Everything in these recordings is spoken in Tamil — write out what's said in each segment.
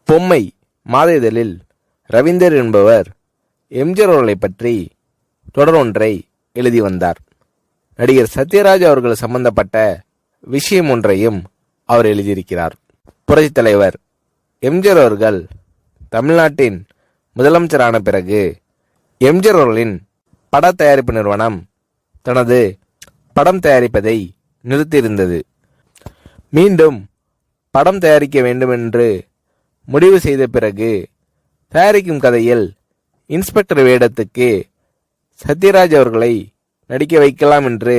பொம்மை மாத இதழில் ரவீந்தர் என்பவர் எம்ஜிஆர் அவர்களை பற்றி தொடர் ஒன்றை எழுதி வந்தார். நடிகர் சத்யராஜ் அவர்கள் சம்பந்தப்பட்ட விஷயம் ஒன்றையும் அவர் எழுதியிருக்கிறார். புரட்சித் தலைவர் எம்ஜிஆர் அவர்கள் தமிழ்நாட்டின் முதலமைச்சரான பிறகு எம்ஜிஆர் அவர்களின் பட தயாரிப்பு நிறுவனம் தனது படம் தயாரிப்பதை நிறுத்தியிருந்தது. மீண்டும் படம் தயாரிக்க வேண்டும் என்று முடிவு செய்த பிறகு தயாரிக்கும் கதையில் இன்ஸ்பெக்டர் வேடத்துக்கு சத்யராஜ் அவர்களை நடிக்க வைக்கலாம் என்று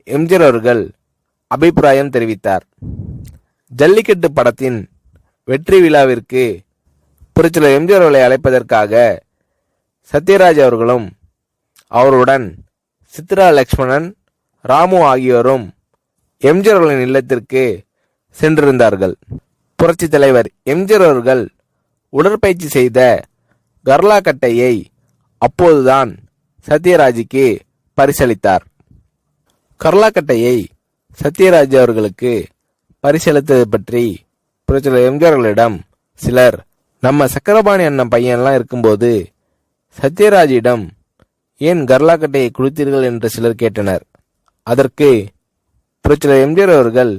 எம்ஜிஆர் அவர்கள் அபிப்பிராயம் தெரிவித்தார். ஜல்லிக்கட்டு படத்தின் வெற்றி விழாவிற்கு புரட்சியாளர் எம்ஜிஆர் அவர்களை அழைப்பதற்காக சத்யராஜ் அவர்களும் அவருடன் சித்ரா லக்ஷ்மணன், ராமு ஆகியோரும் எம்ஜிஆர் அவர்களின் இல்லத்திற்கு சென்றிருந்தார்கள். புரட்சி தலைவர் எம்ஜிஆர் அவர்கள் உடற்பயிற்சி செய்த கர்லா கட்டையை அப்போதுதான் சத்யராஜுக்கு பரிசளித்தார். கர்லா கட்டையை சத்யராஜ் அவர்களுக்கு பரிசளித்தது பற்றி புரட்சியாளர் எம்ஜிஆர் அவர்களிடம் சிலர், நம்ம சக்கரபாணி அண்ணன் பையன்லாம் இருக்கும்போது சத்யராஜிடம் ஏன் கர்லா கட்டையை கொடுத்தீர்கள் என்று சிலர் கேட்டனர். அதற்கு புரட்சியாளர் எம்ஜிஆர் அவர்கள்,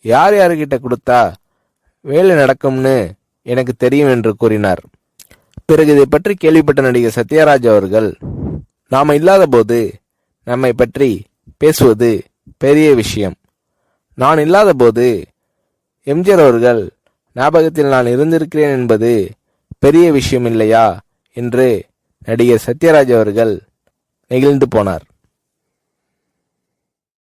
யார் யாருக்கிட்ட கொடுத்தா வேலை நடக்கும்னு எனக்கு தெரியும் என்று கூறினார். பிறகு இதை பற்றி கேள்விப்பட்ட நடிகர் சத்யராஜ் அவர்கள், நாம இல்லாத போது நம்மை பற்றி பேசுவது பெரிய விஷயம், நான் இல்லாத போது எம்ஜிஆர் அவர்கள் ஞாபகத்தில் நான் இருந்திருக்கிறேன் என்பது பெரிய விஷயம் இல்லையா என்று நடிகர் சத்யராஜ் அவர்கள் நெகிழ்ந்து போனார்.